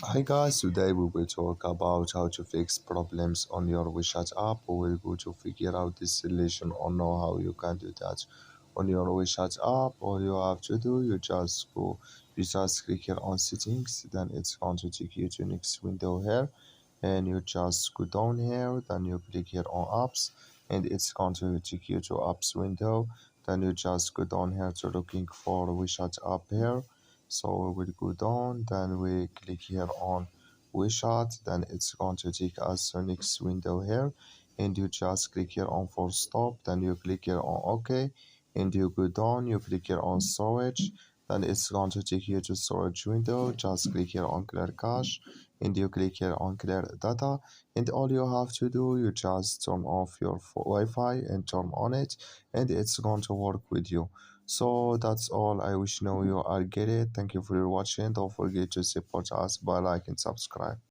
Hi guys, today we will talk about how to fix problems on your WeChat app. We will go to figure out this solution or know how you can do that on your WeChat app. All you have to do, you just click here on settings, then it's going to take you to next window here, and you just go down here, then you click here on apps, and it's going to take you to apps window. Then you just go down here to looking for WeChat app here, so we will go down, then we click here on WeChat, then it's going to take us to next window here, and you just click here on full stop, then you click here on OK, and you go down, you click here on storage, then it's going to take you to storage window, just click here on clear cache, and you click here on clear data, and all you have to do, you just turn off your Wi-Fi and turn on it, and it's going to work with you. So that's all. I wish know you are get it. Thank you for your watching. Don't forget to support us by like and subscribe.